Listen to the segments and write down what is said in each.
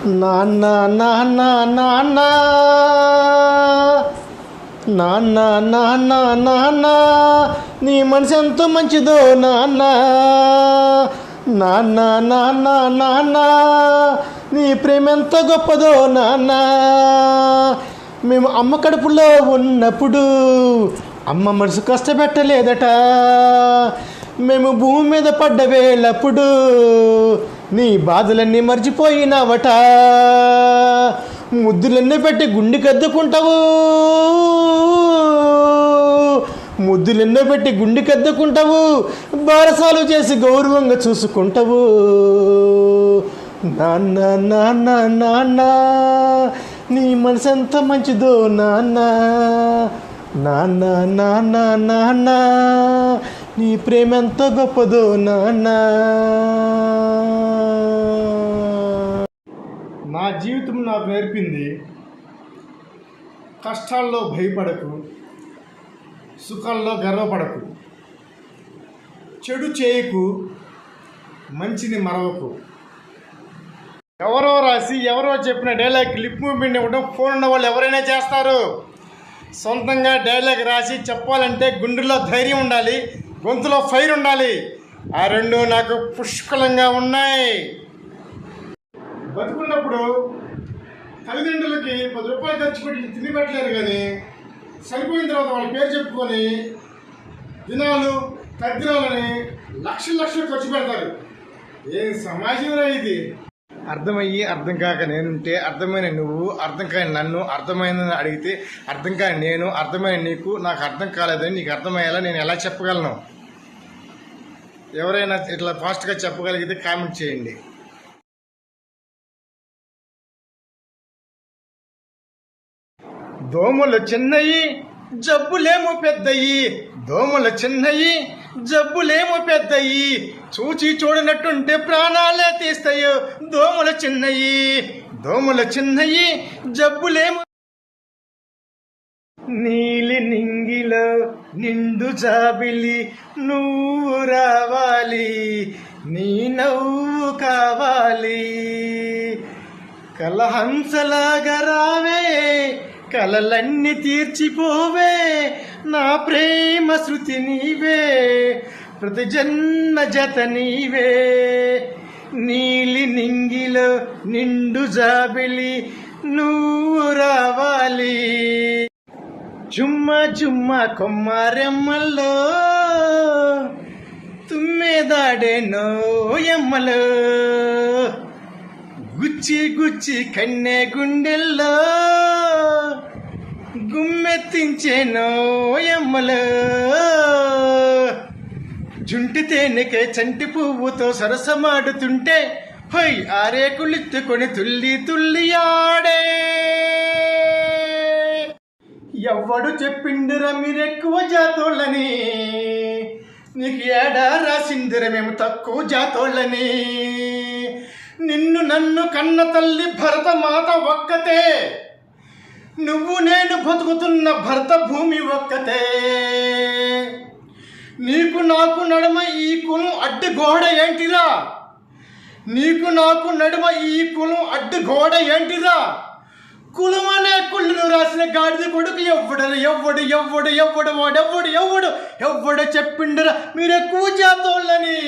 నాన్న నాన్న నాన్న నాన్న నాన్న నాన్న నీ మనసు ఎంత మంచిదో నాన్న నాన్న నాన్న నాన్న నీ ప్రేమ ఎంత గొప్పదో నాన్న. మేము అమ్మ కడుపులో ఉన్నప్పుడు అమ్మ మనసు కష్టపెట్టలేదట. మేము భూమి మీద పడ్డ వేళప్పుడు నీ బాధలన్నీ మర్చిపోయినావట. ముద్దులన్నీ పెట్టి గుండెకద్దుకుంటావు, ముద్దులెన్నో పెట్టి గుండెకద్దుకుంటావు, బారసాలు చేసి గౌరవంగా చూసుకుంటావు. నాన్న నాన్న నాన్న నీ మనసు ఎంత మంచిదో నాన్న నాన్న నాన్న నాన్న నీ ప్రేమ ఎంత గొప్పదో నాన్న. నా జీవితం నాకు నేర్పింది, కష్టాల్లో భయపడకు, సుఖాల్లో గర్వపడకు, చెడు చేయకు, మంచిని మరవకు. ఎవరో రాసి ఎవరో చెప్పిన డైలాగ్ లిప్ మూమెంట్ ఇవ్వడం ఫోన్ ఉన్న వాళ్ళు ఎవరైనా చేస్తారు. సొంతంగా డైలాగ్ రాసి చెప్పాలంటే గుండెల్లో ధైర్యం ఉండాలి, గొంతులో ఫైర్ ఉండాలి. ఆ రెండు నాకు పుష్కలంగా ఉన్నాయి. బతుకున్నప్పుడు తల్లిదండ్రులకి 10 రూపాయలు ఖర్చు పెట్టి తిని పెట్టలేరు, కానీ చనిపోయిన తర్వాత వాళ్ళ పేరు చెప్పుకొని దినాలు తద్దినాలని లక్షలు ఖర్చు పెడతారు. ఏం సమాజంలో ఇది? అర్థమయ్యి అర్థం కాక నేనుంటే, అర్థమైన నువ్వు, అర్థం కాని నన్ను, అర్థమైందని అడిగితే అర్థం కాని నేను, అర్థమైన నీకు, నాకు అర్థం కాలేదని నీకు అర్థమయ్యేలా నేను ఎలా చెప్పగలను? ఎవరైనా ఇట్లా ఫాస్ట్గా చెప్పగలిగితే కామెంట్ చేయండి. దోమలు చిన్నయి జబ్బులేమో పెద్దయి, దోమలు చిన్నయి జబ్బులేమో పెద్దయి, చూచి చూడనట్టుంటే ప్రాణాలే తీస్తాయి. దోమలు చిన్నయి, దోమలు చిన్నయి జబ్బులేమో. నీలి నింగిలో నిండు జాబిలి నువ్వు రావాలి, నీ నవ్వు కావాలి. కలహంసలాగా రావే, కలలన్నీ తీర్చిపోవే, నా ప్రేమ శృతి నీవే, ప్రతి జన్మ జత నీవే. నీలి నింగిలో నిండు జాబిలి నువ్వు రావాలి. జుమ్మ జుమ్మ కొమ్మారెమ్మల్లో తుమ్మెదాడే నోయమ్మలో, గుచ్చి గుచ్చి కన్నె గుండెల్లో గుమ్మెత్తించే నోయమ్మలో. జుంటి తేనెకే చంటి పువ్వుతో సరసమాడుతుంటే హొయ్ ఆరేకులెత్తుకొని తుల్లి తుల్లి ఆడే. ఎవ్వడు చెప్పిండిరా మీరెక్కువ జాతోళ్ళని, నీకు ఏడా రాసిందిరా మేము తక్కువ జాతోళ్ళని. నిన్ను నన్ను కన్న తల్లి భరత మాత ఒక్కతే, నువ్వు నేను బతుకుతున్న భరత భూమి ఒక్కతే. నీకు నాకు నడుమ ఈ కులం అడ్డు గోడ ఏంటిరా, నీకు నాకు నడుమ ఈ కులం అడ్డు గోడ ఏంటిరా. కులం అనే కుళ్ళును రాసిన గాడిద కొడుకు ఎవ్వడు ఎవ్వడు ఎవ్వడు ఎవ్వడు వాడెవ్వడు ఎవ్వడు ఎవ్వడు చెప్పిండరా మీరెక్కువ జాతోళ్ళని.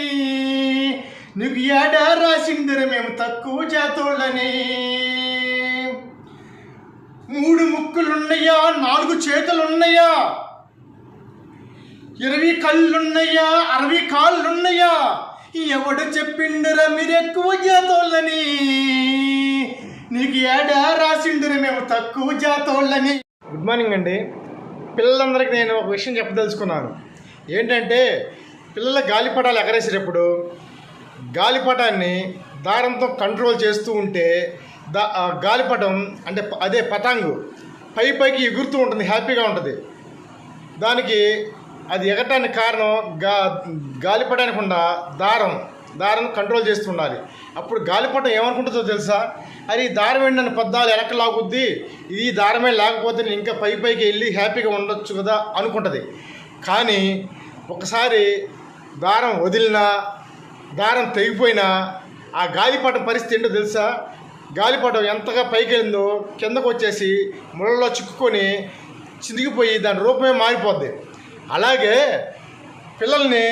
నీకు ఏడా రాసిందిరా మేము తక్కువ జాతోళ్ళని. 3 ముక్కులున్నాయా, 4 చేతులున్నాయా, 20 కళ్ళున్నాయా, 60 కాళ్ళున్నాయా, ఎవడు చెప్పిండురా మీరెక్కువ జాతోళ్ళని. నీకు ఏడా రాసిండురా మేము తక్కువ జాతోళ్ళని. గుడ్ మార్నింగ్ అండి. పిల్లలందరికీ నేను ఒక విషయం చెప్పదలుచుకున్నాను. ఏంటంటే, పిల్లల గాలిపటాలు ఎగరేసేటప్పుడు గాలిపటాన్ని దారంతో కంట్రోల్ చేస్తూ ఉంటే గాలిపటం అంటే అదే పతంగు పైకి ఎగురుతూ ఉంటుంది, హ్యాపీగా ఉంటుంది. దానికి అది ఎగరటానికి కారణం గాలిపటానికి ఉన్న దారం కంట్రోల్ చేస్తుండాలి. అప్పుడు గాలిపటం ఏమనుకుంటుందో తెలుసా? అది ఈ దారం ఏంటని పద్దాలు వెనక్కి లాగుద్ది, ఇది దారమే లేకపోతే నేను ఇంకా పైకి వెళ్ళి హ్యాపీగా ఉండొచ్చు కదా అనుకుంటుంది. కానీ ఒకసారి దారం వదిలినా, దారం తెగిపోయినా ఆ గాలిపటం పరిస్థితి ఏంటో తెలుసా? గాలిపటం ఎంతగా పైకి వెళ్ళిందో కిందకు వచ్చేసి ముళ్ళలో చిక్కుకొని చిదిగిపోయి దాని రూపమే మారిపోద్ది. అలాగే పిల్లల్ని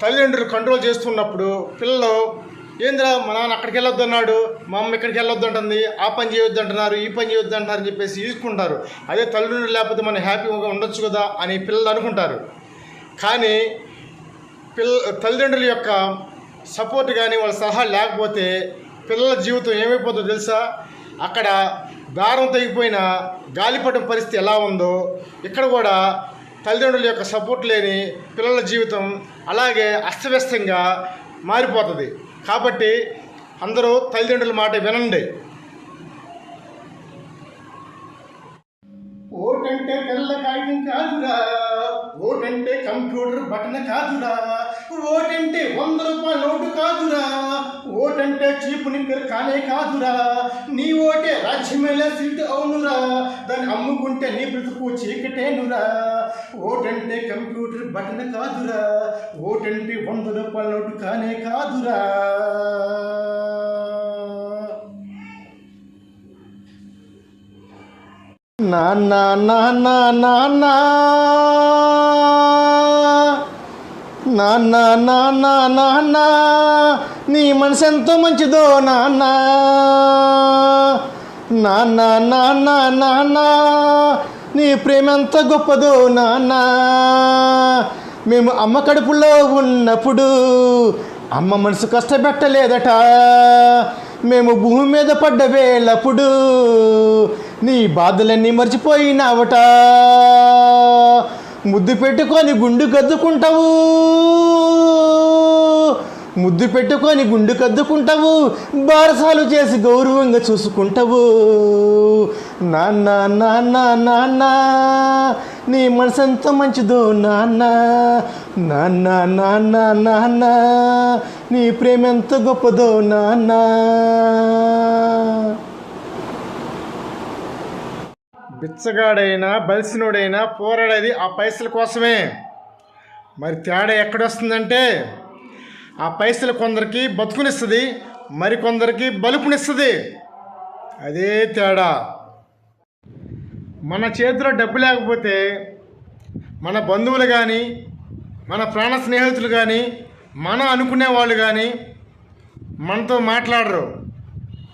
తల్లిదండ్రులు కంట్రోల్ చేస్తున్నప్పుడు పిల్లలు ఏంద్రా మా నాన్న అక్కడికి వెళ్ళొద్దు అన్నాడు, మా అమ్మ ఇక్కడికి వెళ్ళొద్దు అంటుంది, ఆ పని చేయొద్దు అంటున్నారు, ఈ పని చేయొద్దు అంటున్నారు అని చెప్పేసి ఈసుకుంటారు. అదే తల్లిదండ్రులు లేకపోతే మనం హ్యాపీగా ఉండొచ్చు కదా అని పిల్లలు అనుకుంటారు. కానీ తల్లిదండ్రుల యొక్క సపోర్ట్ కానీ వాళ్ళ సలహా లేకపోతే పిల్లల జీవితం ఏమైపోతుందో తెలుసా? అక్కడ దారం తెగిపోయిన గాలిపటం పరిస్థితి ఎలా ఉందో ఇక్కడ కూడా తల్లిదండ్రుల యొక్క సపోర్ట్ లేని పిల్లల జీవితం అలాగే అస్తవ్యస్తంగా మారిపోతుంది. కాబట్టి అందరూ తల్లిదండ్రుల మాట వినండి. ఓటంటే తెల్ల కాగితం కాదురా, ఓటంటే కంప్యూటర్ బటన్ కాదురా, ఓటంటే 100 రూపాయల నోటు కాదురా, ఓటంటే చీపు నిక్కర్ కానే కాదురా, నీ ఓటే రాజ్యమేలే సీటు అవునురా, దాన్ని అమ్ముకుంటే నీ బ్రతుకు చీకటేనురా. ఓటంటే కంప్యూటర్ బటన్ కాదురా, ఓటంటే 100 రూపాయల నోటు కానే కాదురా. నాన్న నాన్న నాన్న నాన్న నాన్న నాన్న నీ మనసు ఎంతో మంచిదో నాన్న, నాన్న నాన్న నాన్న నీ ప్రేమ ఎంత గొప్పదో నాన్న. మేము అమ్మ కడుపులో ఉన్నప్పుడు అమ్మ మనసు కష్టపెట్టలేదట, మేము భూమి మీద పడ్డ వేళప్పుడు నీ బాధలన్నీ మర్చిపోయినావట. ముద్దు పెట్టుకొని గుండు కద్దుకుంటావు, ముద్దు పెట్టుకొని గుండు కద్దుకుంటావు, బారసాలు చేసి గౌరవంగా చూసుకుంటావు. నాన్న నాన్న నాన్న నీ మనసు ఎంత మంచిదో నాన్న, నాన్న నాన్న నాన్న నీ ప్రేమ ఎంత గొప్పదో నాన్న. బిచ్చగాడైనా బలిసినోడైనా పోరాడేది ఆ పైసల కోసమే. మరి తేడా ఎక్కడొస్తుందంటే ఆ పైసలు కొందరికి బతుకునిస్తుంది, మరికొందరికి బలుపునిస్తుంది. అదే తేడా. మన చేతిలో డబ్బు లేకపోతే మన బంధువులు కానీ మన ప్రాణ స్నేహితులు కానీ మనం అనుకునే వాళ్ళు కానీ మనతో మాట్లాడరు,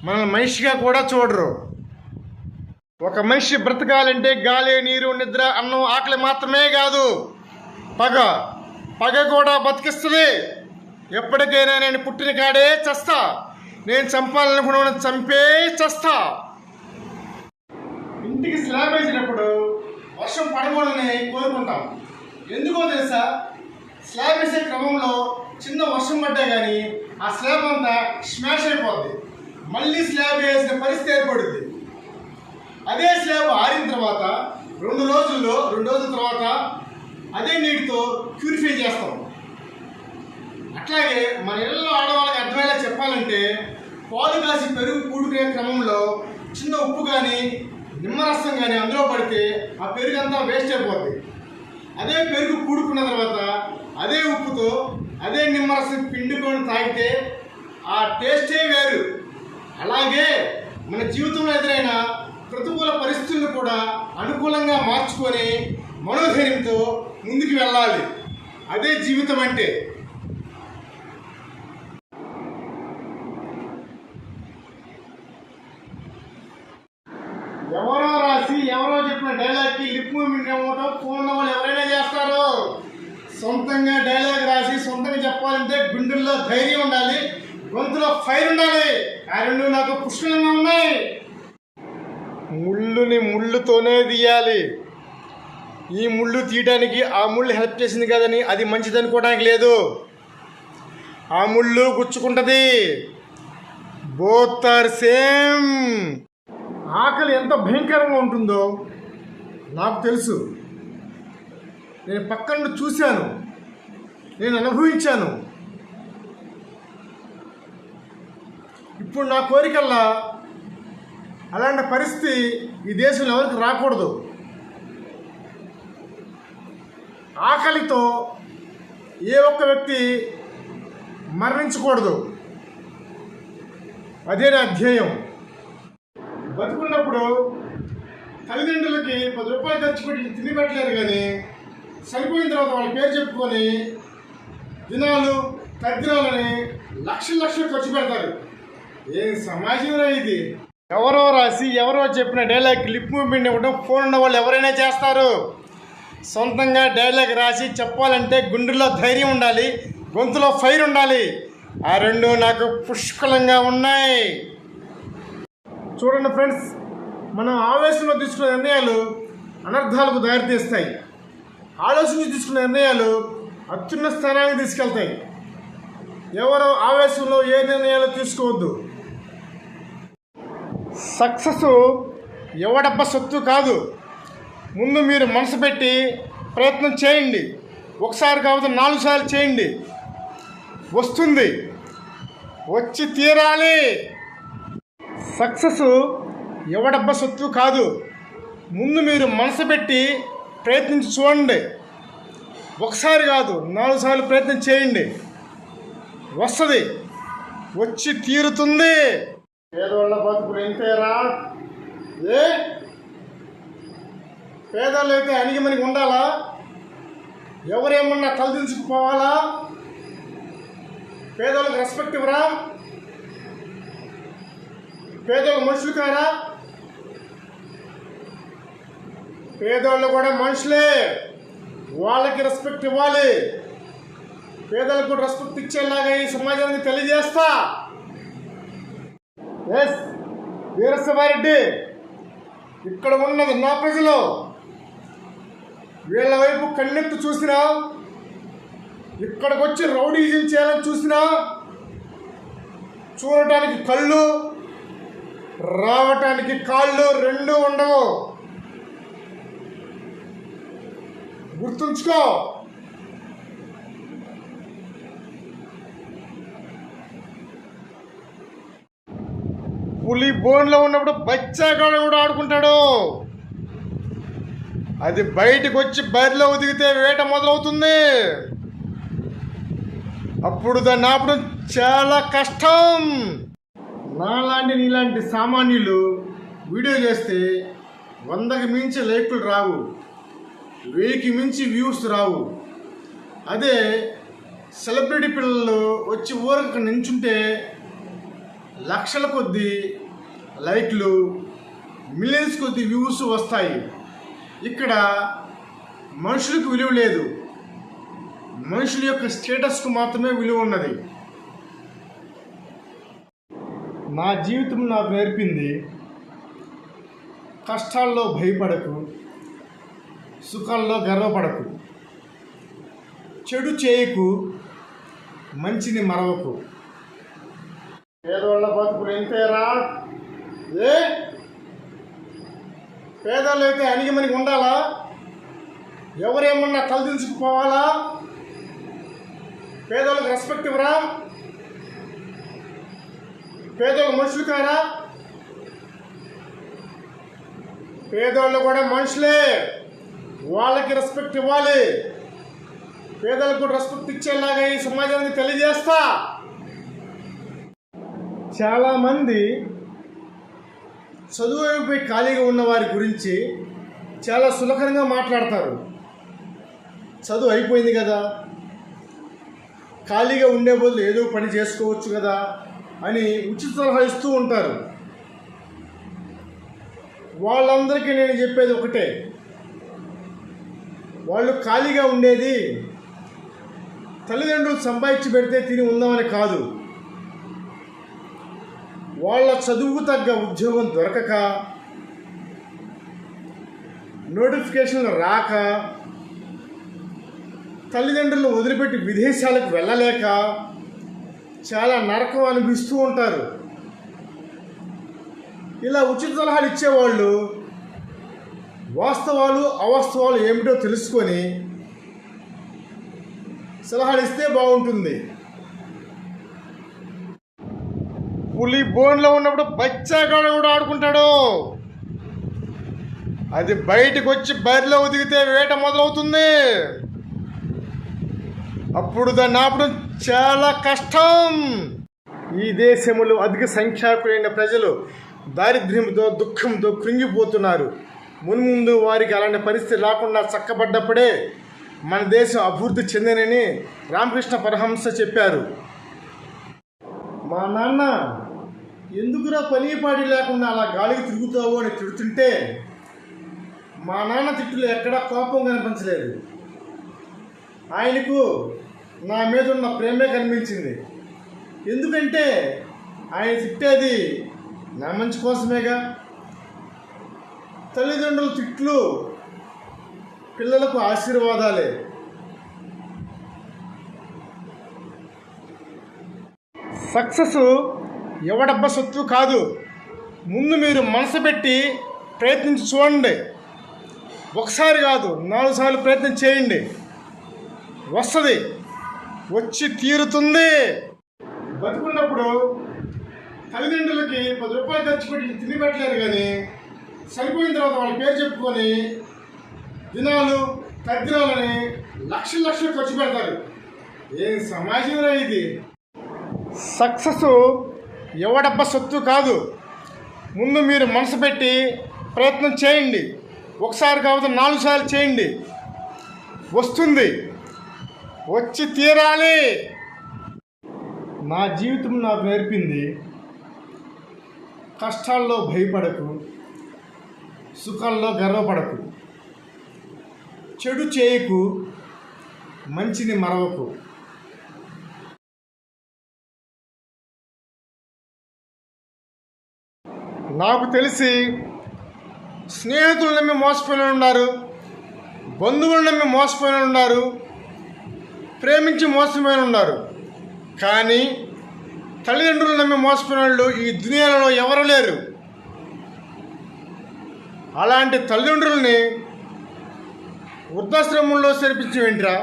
మనల్ని మనిషిగా కూడా చూడరు. ఒక మనిషి బ్రతకాలంటే గాలి, నీరు, నిద్ర, అన్నం, ఆకలి మాత్రమే కాదు, పగ కూడా బతికిస్తుంది. ఎప్పటికైనా నేను పుట్టిన కాడే చస్తా, నేను చంపాలనుకున్న చంపే చస్తా. ఇంటికి స్లాబ్ వేసినప్పుడు వర్షం పడకూడదని కోరుకుంటాం. ఎందుకో తెలుసా? స్లాబ్ వేసే క్రమంలో చిన్న వర్షం పడ్డా కానీ ఆ స్లాబ్ అంతా స్మాష్ అయిపోద్ది, మళ్ళీ స్లాబ్ వేసిన పరిస్థితి ఏర్పడుద్ది. అదే స్లాబ్ ఆరిన తర్వాత 2 రోజుల తర్వాత అదే నీటితో ప్యూరిఫై చేస్తాం. అట్లాగే మన ఇళ్ళలో ఆడవాళ్ళకి అర్థమయ్యేలా చెప్పాలంటే పాలు కాసి పెరుగు కూడుకునే క్రమంలో చిన్న ఉప్పు కానీ నిమ్మరసం కానీ అందులో పడితే ఆ పెరుగు అంతా వేస్ట్ అయిపోద్ది. అదే పెరుగు కూడుకున్న తర్వాత అదే ఉప్పుతో అదే నిమ్మరసం పిండుకొని తాగితే ఆ టేస్టే వేరు. అలాగే మన జీవితంలో ఎదురైన ప్రతికూల పరిస్థితులను కూడా అనుకూలంగా మార్చుకొని మనోధైర్యంతో ముందుకు వెళ్ళాలి. అదే జీవితం అంటే. ఎవరో రాసి ఎవరో చెప్పిన డైలాగ్కి లిప్ మూమెంట్ ఇవ్వటం ఫోన్ వాళ్ళు ఎవరైనా చేస్తారు. సొంతంగా డైలాగ్ రాసి సొంతంగా చెప్పాలంటే గుండెల్లో ధైర్యం ఉండాలి, గొంతులో ఫైర్ ఉండాలి. ఆ రెండు నాకు పుష్కలంగా ఉన్నాయి. ముళ్ళుని ముళ్ళుతోనే తీయాలి. ఈ ముళ్ళు తీయడానికి ఆ ముళ్ళు హెల్ప్ చేసింది కదని అది మంచిది అనుకోవడానికి లేదు. ఆ ముళ్ళు గుచ్చుకుంటుంది. Both are same. ఆకలి ఎంత భయంకరంగా ఉంటుందో నాకు తెలుసు. నేను పక్కన నుండి చూశాను, నేను అనుభవించాను. ఇప్పుడు నా కోరికల్లా అలాంటి పరిస్థితి ఈ దేశంలో ఎవరికి రాకూడదు. ఆకలితో ఏ ఒక్క వ్యక్తి మరణించకూడదు. అదే నా ధ్యేయం. బతుకున్నప్పుడు తల్లిదండ్రులకి 10 రూపాయలు ఖర్చు పెట్టి తిని పెట్టలేరు, కానీ చనిపోయిన తర్వాత వాళ్ళ పేరు చెప్పుకొని దినాలు తద్దినాలని లక్షలు ఖర్చు పెడతారు. ఏం సమాజంలో ఇది? ఎవరో రాసి ఎవరో చెప్పిన డైలాగ్ లిప్ మూమెంట్ ఇవ్వడం ఫోన్ ఉన్న వాళ్ళు ఎవరైనా చేస్తారు. సొంతంగా డైలాగ్ రాసి చెప్పాలంటే గుండెల్లో ధైర్యం ఉండాలి, గొంతులో ఫైర్ ఉండాలి. ఆ రెండు నాకు పుష్కలంగా ఉన్నాయి. చూడండి ఫ్రెండ్స్, మనం ఆవేశంలో తీసుకునే నిర్ణయాలు అనర్థాలకు దారితీస్తాయి. ఆలోచించి తీసుకునే నిర్ణయాలు అత్యున్నత స్థానానికి తీసుకెళ్తాయి. ఎవరు ఆవేశంలో ఏ నిర్ణయాలు తీసుకోవద్దు. సక్సెస్ ఎవడబ్బ సొత్తు కాదు. ముందు మీరు మనసు పెట్టి ప్రయత్నం చేయండి. ఒకసారి కాకపోతే 4 సార్లు చేయండి, వస్తుంది, వచ్చి తీరాలి. సక్సెస్ ఎవడబ్బ సొత్తు కాదు. ముందు మీరు మనసు పెట్టి ప్రయత్నించి చూడండి. ఒకసారి కాదు 4 సార్లు ప్రయత్నం చేయండి, వస్తుంది, వచ్చి తీరుతుంది. పేదోళ్ళ బతుకులు ఎంతేరా? ఏ పేదోళ్ళు అయితే అణిగి మనకి ఉండాలా? ఎవరేమన్నా తలదించుకుపోవాలా? పేదోళ్ళకి రెస్పెక్ట్ ఇవ్వరా? పేదోళ్ళు మనుషులు కారా? పేదోళ్ళు కూడా మనుషులే, వాళ్ళకి రెస్పెక్ట్ ఇవ్వాలి. పేదలకు కూడా రెస్పెక్ట్ ఇచ్చేలాగా ఈ సమాజానికి తెలియజేస్తా. ఎస్ వీరశివారెడ్డి, ఇక్కడ ఉన్నది నా ప్రజలు. వీళ్ళ వైపు కన్నెత్తి చూసినా, ఇక్కడికి వచ్చి రౌడీజం చేయాలని చూసినా, చూడటానికి కళ్ళు, రావటానికి కాళ్ళు రెండూ ఉండవు. గుర్తుంచుకో. పులి బోన్లో ఉన్నప్పుడు బచ్చాగాడు కూడా ఆడుకుంటాడు. అది బయటకు వచ్చి బరిలో ఒదిగితే వేట మొదలవుతుంది. అప్పుడు దాన్ని ఆపడం చాలా కష్టం. నీలాంటి సామాన్యులు వీడియో చేస్తే 100కి మించి లైకులు రావు, 1000కి మించి వ్యూస్ రావు. అదే సెలబ్రిటీ పిల్లలు వచ్చి ఊరికి నించుంటే లక్షల కొద్దీ లైక్లు, మిలియన్స్ కొద్దీ వ్యూస్ వస్తాయి. ఇక్కడ మనుషులకు విలువ లేదు, మనుషుల యొక్క స్టేటస్కు మాత్రమే విలువ ఉన్నది. నా జీవితం నాకు నేర్పింది, కష్టాల్లో భయపడకు, సుఖాల్లో గర్వపడకు, చెడు చేయకు, మంచిని మరవకు. పేదోళ్ళ బతుకులు ఎంతేరా? ఏ పేదోళ్ళు అయితే అణిగి మనకి ఉండాలా? ఎవరేమన్నా తలదించుకుపోవాలా? పేదోళ్ళకి రెస్పెక్ట్ ఇవ్వరా? పేదోళ్ళు మనుషులు కారా? పేదోళ్ళు కూడా మనుషులే, వాళ్ళకి రెస్పెక్ట్ ఇవ్వాలి. పేదలకు కూడా రెస్పెక్ట్ ఇచ్చేలాగా ఈ సమాజానికి తెలియజేస్తా. చాలామంది చదువు అయిపోయి ఖాళీగా ఉన్న వారి గురించి చాలా సులభంగా మాట్లాడతారు. చదువు అయిపోయింది కదా, ఖాళీగా ఉండే బదులు ఏదో పని చేసుకోవచ్చు కదా అని ఉచిత సలహా ఇస్తూ ఉంటారు. వాళ్ళందరికీ నేను చెప్పేది ఒకటే, వాళ్ళు ఖాళీగా ఉండేది తల్లిదండ్రులు సంపాదించి పెడితే తిని ఉందామని కాదు. వాళ్ళ చదువుకు తగ్గ ఉద్యోగం దొరకక, నోటిఫికేషన్లు రాక, తల్లిదండ్రులను వదిలిపెట్టి విదేశాలకు వెళ్ళలేక చాలా నరకం అనిపిస్తూ ఉంటారు. ఇలా ఉచిత సలహాలు ఇచ్చేవాళ్ళు వాస్తవాలు అవాస్తవాలు ఏమిటో తెలుసుకొని సలహాలు ఇస్తే బాగుంటుంది. పులి బోన్లో ఉన్నప్పుడు బచ్చాగాడు కూడా ఆడుకుంటాడు. అది బయటకు వచ్చి బరిలో ఒదిగితే వేట మొదలవుతుంది. అప్పుడు దాన్ని ఆపడం చాలా కష్టం. ఈ దేశంలో అధిక సంఖ్యాకులైన ప్రజలు దారిద్ర్యంతో దుఃఖంతో కృంగిపోతున్నారు. మున్ముందు వారికి అలాంటి పరిస్థితి రాకుండా చక్కబడ్డప్పుడే మన దేశం అభివృద్ధి చెందినని రామకృష్ణ పరమహంస చెప్పారు. మా నాన్న ఎందుకురా పనిపాడి లేకుండా అలా గాలికి తిరుగుతావు అని తిడుతుంటే మా నాన్న తిట్టులో ఎక్కడా కోపం కనిపించలేదు. ఆయనకు నా మీద ఉన్న ప్రేమే కనిపించింది. ఎందుకంటే ఆయన తిట్టేది నా మంచి కోసమేగా. తల్లిదండ్రుల తిట్లు పిల్లలకు ఆశీర్వాదాలే. సక్సెస్ ఎవడబ్బ సొత్తు కాదు. ముందు మీరు మనసు పెట్టి ప్రయత్నించి చూడండి. ఒకసారి కాదు 4 సార్లు ప్రయత్నం చేయండి. వస్తుంది, వచ్చి తీరుతుంది. బతుకున్నప్పుడు తల్లిదండ్రులకి 10 రూపాయలు ఖర్చు పెట్టి తిని పెట్టలేరు, కానీ చనిపోయిన తర్వాత వాళ్ళ పేరు చెప్పుకొని దినాలు తద్దినాలని లక్షలు ఖర్చు పెడతారు. ఏం సమాజంలో ఇది? సక్సెస్ ఎవడబ్బ సొత్తు కాదు. ముందు మీరు మనసు పెట్టి ప్రయత్నం చేయండి. ఒకసారి కాకపోతే 4 సార్లు చేయండి. వస్తుంది, వచ్చి తీరాలి. నా జీవితం నాకు నేర్పింది, కష్టాల్లో భయపడకు, సుఖాల్లో గర్వపడకు, చెడు చేయకు, మంచిని మరవకు. నాకు తెలిసి స్నేహితులు నమ్మి మోసపోయిన ఉన్నారు, బంధువులు నమ్మి మోసపోయిన ఉన్నారు, ప్రేమించి మోసపోయిన ఉన్నారు. కానీ తల్లిదండ్రులు నమ్మి మోసపోయిన వాళ్ళు ఈ దునియాలో ఎవరు లేరు. అలాంటి తల్లిదండ్రుల్ని వృద్ధాశ్రమంలో చేర్పించి వెంట్రా.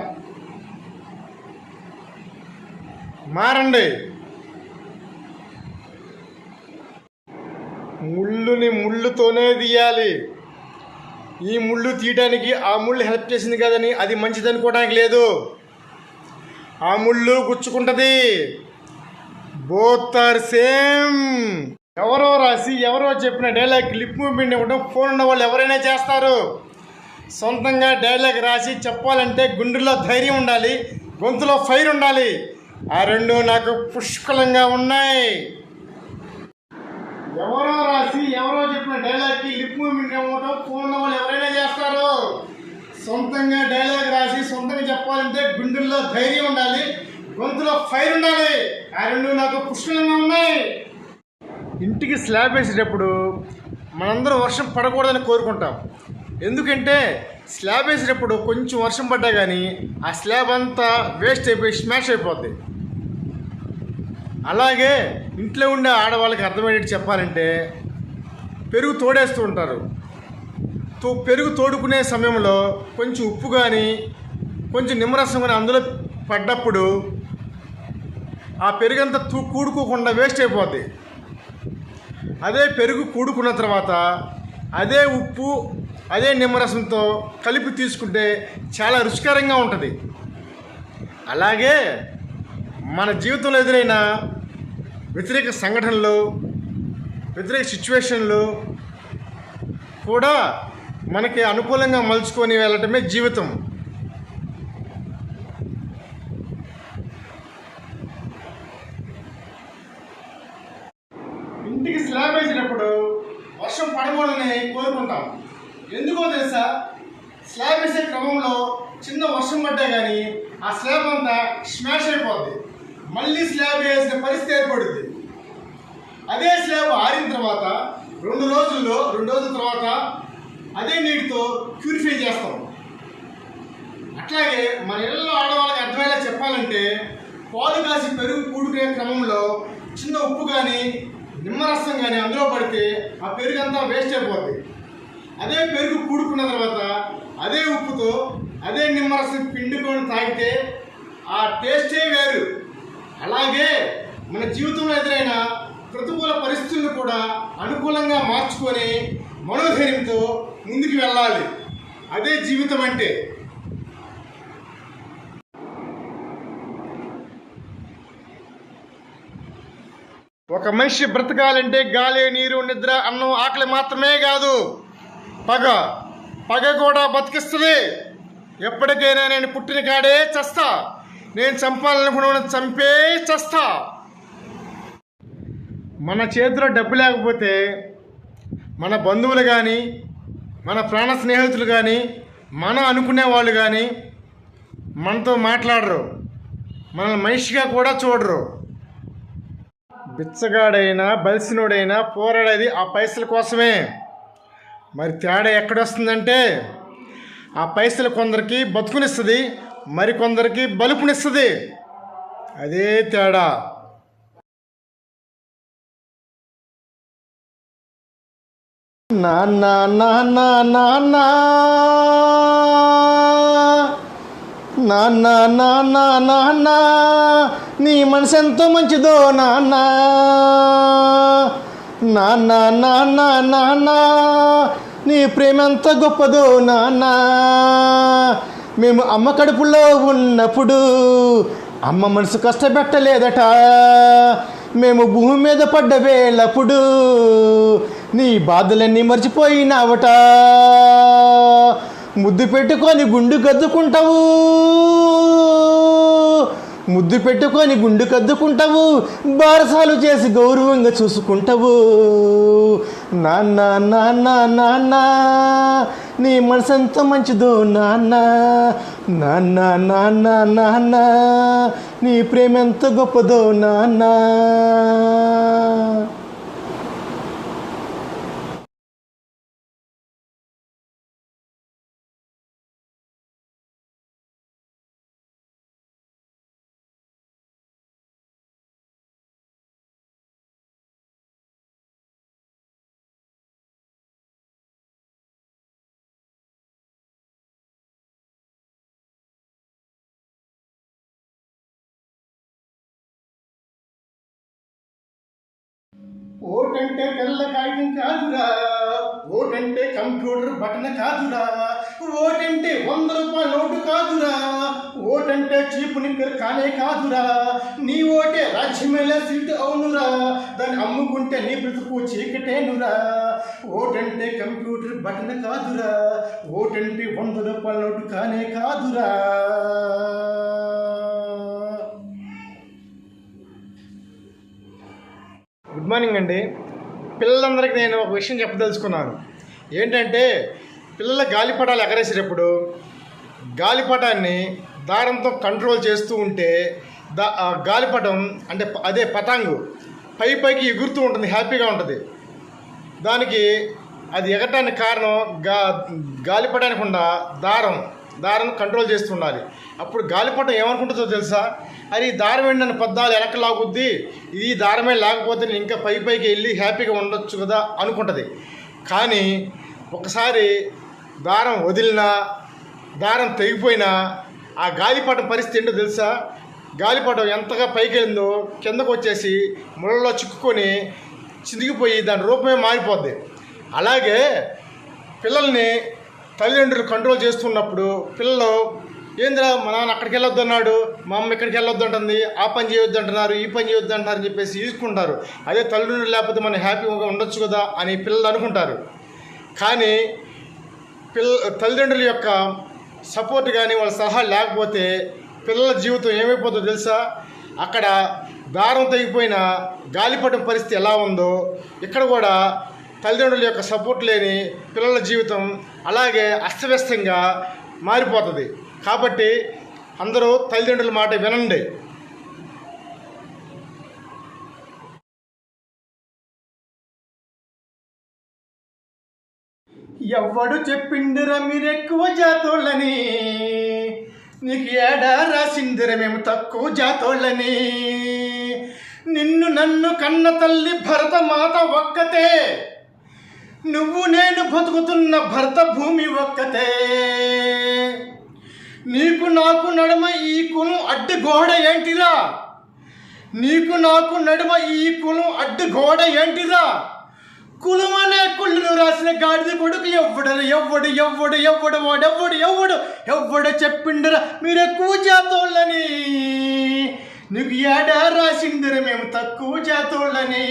మారండి. ముళ్ళుని ముళ్ళుతోనే తీయాలి. ఈ ముళ్ళు తీయడానికి ఆ ముళ్ళు హెల్ప్ చేసింది కదని అది మంచిది అనుకోవడానికి లేదు. ఆ ముళ్ళు గుచ్చుకుంటుంది. Both are same. ఎవరో రాసి ఎవరో చెప్పిన డైలాగ్ లిప్ మూవ్మెంట్ ఇవ్వడం ఫోన్ ఉన్న వాళ్ళు ఎవరైనా చేస్తారు. సొంతంగా డైలాగ్ రాసి చెప్పాలంటే గుండెల్లో ధైర్యం ఉండాలి, గొంతులో ఫైర్ ఉండాలి. ఆ రెండు నాకు పుష్కలంగా ఉన్నాయి. ఎవరో రాసి ఎవరో చెప్పిన డైలాగ్కి లిప్ మూవ్మెంట్ ఇవ్వడం ఫోన్ ఉన్న వాళ్ళు ఎవరైనా చేస్తారు. సొంతంగా డైలాగ్ రాసి సొంతంగా చెప్పాలంటే గుండెల్లో ధైర్యం ఉండాలి, గొంతులో ఫైర్ ఉండాలి. ఆ రెండు నాకు పుష్కలంగా ఉన్నాయి. ఇంటికి స్లాబ్ వేసేటప్పుడు మనందరం వర్షం పడకూడదని కోరుకుంటాం. ఎందుకంటే స్లాబ్ వేసేటప్పుడు కొంచెం వర్షం పడ్డా కానీ ఆ స్లాబ్ అంతా వేస్ట్ అయిపోయి స్మాష్ అయిపోద్ది. అలాగే ఇంట్లో ఉండే ఆడవాళ్ళకి అర్థమయ్యేట్టు చెప్పాలంటే పెరుగు తోడేస్తూ ఉంటారు. పెరుగు తోడుకునే సమయంలో కొంచెం ఉప్పు కానీ కొంచెం నిమ్మరసం కానీ అందులో పడ్డప్పుడు ఆ పెరుగంతా కూడుకోకుండా వేస్ట్ అయిపోద్ది. అదే పెరుగు కూడుకున్న తర్వాత అదే ఉప్పు అదే నిమ్మరసంతో కలిపి తీసుకుంటే చాలా రుచికరంగా ఉంటుంది. అలాగే మన జీవితంలో ఎదురైన వ్యతిరేక సంఘటనలు, వ్యతిరేక సిచ్యువేషన్లు కూడా మనకి అనుకూలంగా మలుచుకొని వెళ్ళటమే జీవితం. ఇంటికి స్లాబ్ వేసినప్పుడు వర్షం పడకూడదని కోరుకుంటాం. ఎందుకో తెలుసా? స్లాబ్ వేసే క్రమంలో చిన్న వర్షం పడ్డా కానీ ఆ స్లాబ్ అంతా స్మాష్ అయిపోద్ది. మళ్ళీ స్లాబ్ వేసిన పరిస్థితి ఏర్పడుద్ది. అదే స్లాబ్ ఆరిన తర్వాత 2 రోజుల తర్వాత అదే నీటితో ప్యూరిఫై చేస్తాం. అట్లాగే మన ఇళ్ళలో ఆడవాళ్ళకి అర్థమయ్యేలా చెప్పాలంటే పాలు కాసి పెరుగు కూడుకునే క్రమంలో చిన్న ఉప్పు కానీ నిమ్మరసం కానీ అందులో పడితే ఆ పెరుగు అంతా వేస్ట్ అయిపోద్ది. అదే పెరుగు కూడుకున్న తర్వాత అదే ఉప్పుతో అదే నిమ్మరసం పిండుకొని తాగితే ఆ టేస్టే వేరు. అలాగే మన జీవితంలో ఎదురైన ప్రతికూల పరిస్థితులను కూడా అనుకూలంగా మార్చుకొని మనోధైర్యంతో ముందుకు వెళ్ళాలి. అదే జీవితం అంటే. ఒక మనిషి బ్రతకాలంటే గాలి, నీరు, నిద్ర, అన్నం, ఆకలి మాత్రమే కాదు, పగ కూడా బతికిస్తుంది. ఎప్పటికైనా నేను పుట్టిన కాడే చస్తా, నేను చంపాలనుకున్న చంపే చస్తా. మన చేతిలో డబ్బు లేకపోతే మన బంధువులు కానీ, మన ప్రాణ స్నేహితులు కానీ, మనం అనుకునే వాళ్ళు కానీ మనతో మాట్లాడరు, మనల్ని మనిషిగా కూడా చూడరు. బిచ్చగాడైనా బలిసినోడైనా పోరాడేది ఆ పైసల కోసమే. మరి తేడా ఎక్కడొస్తుందంటే ఆ పైసలు కొందరికి బతుకునిస్తుంది, మరికొందరికి బలుపునిస్తుంది. అదే తేడా. నాన్న నాన్న నాన్న నాన్న నాన్న నాన్న నీ మనసు ఎంతో మంచిదో నాన్న. నాన్న నాన్న నాన్న నీ ప్రేమ ఎంత గొప్పదో నాన్న. మేము అమ్మ కడుపులో ఉన్నప్పుడు అమ్మ మనసు కష్టపెట్టలేదట. మేము భూమి మీద పడ్డ వేళప్పుడు నీ బాధలన్నీ మర్చిపోయినావట. ముద్దు పెట్టుకొని గుండు కద్దుకుంటావు, ముద్దు పెట్టుకొని గుండు కద్దుకుంటావు, బారసాలు చేసి గౌరవంగా చూసుకుంటావు. నాన్న నాన్న నాన్న నీ మనసు ఎంత మంచిదో నాన్న. నాన్న నాన్న నాన్న నీ ప్రేమ ఎంత గొప్పదో నాన్న. ఓటంటే తెల్ల కాగితం కాదురా, ఓటంటే కంప్యూటర్ బటన్ కాదురా, ఓటంటే 100 రూపాయల నోటు కాదురా, ఓటంటే చీపు నిక్కర్ కానే కాదురా. నీ ఓటే రాజ్యమేళ సీటు అవునురా, దాన్ని అమ్ముకుంటే నీ బ్రతుకు చీకటేనురా. ఓటంటే కంప్యూటర్ బటన్ కాదురా, ఓటంటే 100 రూపాయల నోటు కానే కాదురా. గుడ్ మార్నింగ్ అండి. పిల్లలందరికీ నేను ఒక విషయం చెప్పదలుచుకున్నాను. ఏంటంటే పిల్లల గాలిపటాలు ఎగరేసేటప్పుడు గాలిపటాన్ని దారంతో కంట్రోల్ చేస్తూ ఉంటే గాలిపటం అంటే అదే పతంగు పైకి ఎగురుతూ ఉంటుంది, హ్యాపీగా ఉంటుంది. దానికి అది ఎగరటానికి కారణం గాలిపటానికి ఉన్న దారం కంట్రోల్ చేస్తూ ఉండాలి. అప్పుడు గాలిపటం ఏమనుకుంటుందో తెలుసా, అది ఈ దారం ఏంటి నన్ను పద్దాలు వెనక లాగుద్ది, ఇది దారమే లేకపోతే నేను ఇంకా పైకి వెళ్ళి హ్యాపీగా ఉండొచ్చు కదా అనుకుంటుంది. కానీ ఒకసారి దారం వదిలినా, దారం తెగిపోయినా ఆ గాలిపటం పరిస్థితి ఏంటో తెలుసా, గాలిపటం ఎంతగా పైకి వెళ్ళిందో కిందకు వచ్చేసి ముళ్ళలో చిక్కుకొని చిరిగిపోయి దాని రూపమే మారిపోద్ది. అలాగే పిల్లల్ని తల్లిదండ్రులు కంట్రోల్ చేస్తున్నప్పుడు పిల్లలు ఏంద్రా మా నాన్న అక్కడికి వెళ్ళొద్దు అన్నాడు, మా అమ్మ ఇక్కడికి వెళ్ళొద్దు అంటుంది, ఆ పని చేయొద్దు అంటున్నారు, ఈ పని చేయొద్దు అంటున్నారు అని చెప్పేసి తీసుకుంటారు. అదే తల్లిదండ్రులు లేకపోతే మనం హ్యాపీగా ఉండొచ్చు కదా అని పిల్లలు అనుకుంటారు. కానీ తల్లిదండ్రుల యొక్క సపోర్ట్ కానీ వాళ్ళ సలహా లేకపోతే పిల్లల జీవితం ఏమైపోతుందో తెలుసా. అక్కడ దారం తెగిపోయిన గాలిపటం పరిస్థితి ఎలా ఉందో ఇక్కడ కూడా తల్లిదండ్రుల యొక్క సపోర్ట్ లేని పిల్లల జీవితం అలాగే అస్తవ్యస్తంగా మారిపోతుంది. కాబట్టి అందరూ తల్లిదండ్రుల మాట వినండి. ఎవ్వడు చెప్పిండిరా మీరెక్కువ జాతోళ్ళని, నీకు ఏడా రాసిందిరా మేము తక్కువ జాతోళ్ళని. నిన్ను నన్ను కన్న తల్లి భరత మాత ఒక్కతే, నువ్వు నేను బతుకుతున్న భరత భూమి ఒక్కతే. నీకు నాకు నడుమ ఈ కులం అడ్డు గోడ ఏంటిరా, నీకు నాకు నడుమ ఈ కులం అడ్డు గోడ ఏంటిరా. కులం అనే కుళ్ళును రాసిన గాడిద కొడుకు ఎవ్వడు చెప్పిండరా మీరెక్కువ జాతోళ్ళని. నీకు ఏడా రాసిందిరే మేము తక్కువ జాతోళ్ళని.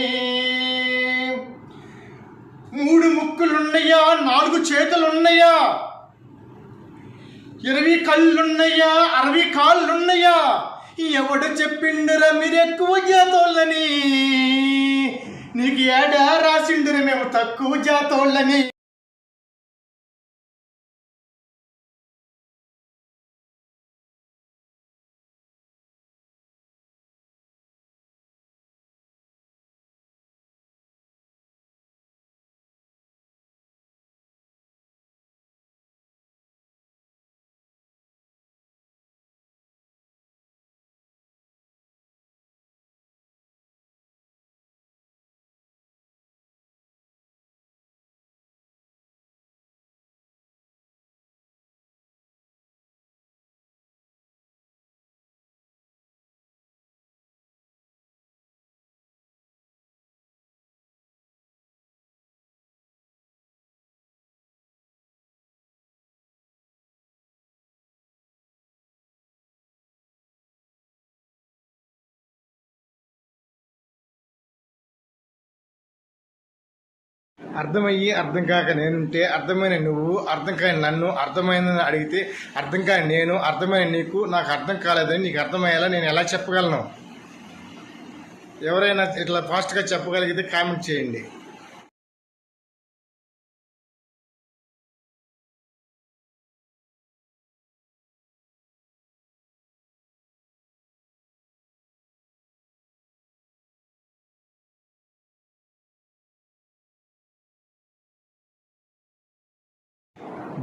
3 ముక్కులున్నయ్యా, 4 చేతులున్నయ్యా, 20 కళ్ళున్నయ్యా, 60 కాళ్ళున్నయ్యా, ఎవడు చెప్పిండురా మీరెక్కువ జాతోళ్ళని. నీకు ఏడా రాసిండురే మేము తక్కువ జాతోళ్ళని. అర్థమయ్యి అర్థం కాక నేనుంటే, అర్థమైన నువ్వు, అర్థం కాని నన్ను, అర్థమైందని అడిగితే అర్థం కాని నేను, అర్థమైన నీకు, నాకు అర్థం కాలేదని నీకు అర్థమయ్యేలా నేను ఎలా చెప్పగలను? ఎవరైనా ఇట్లా ఫాస్ట్గా చెప్పగలిగితే కామెంట్ చేయండి.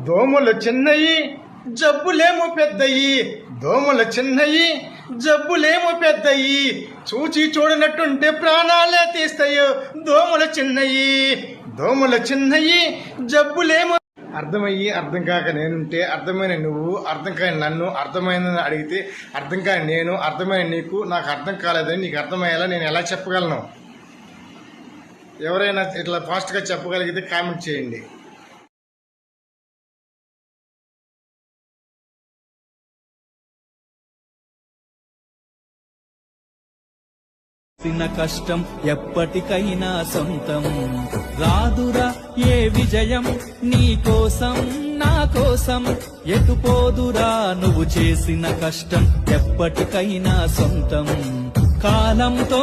దోమలు చిన్నయి, జబ్బులేమో పెద్దయి, దోమలు చిన్నయి, జబ్బులేమో పెద్దయి, చూచి చూడనట్టుంటే ప్రాణాలే తీస్తాయి. దోమలు చిన్నయి, దోమలు చిన్నయి, జబ్బులేమో. అర్థమయ్యి అర్థం కాక నేనుంటే, అర్థమైన నువ్వు, అర్థం కాని నన్ను, అర్థమైందని అడిగితే అర్థం కాని నేను, అర్థమైన నీకు, నాకు అర్థం కాలేదని నీకు అర్థమయ్యేలా నేను ఎలా చెప్పగలను? ఎవరైనా ఇట్లా ఫాస్ట్గా చెప్పగలిగితే కామెంట్ చేయండి. కష్టం ఎప్పటికైనా సొంతం రాదురా ఏ విజయం, నీ కోసం నా కోసం ఎటుపోదురా నువ్వు చేసిన కష్టం ఎప్పటికైనా సొంతం. కాలంతో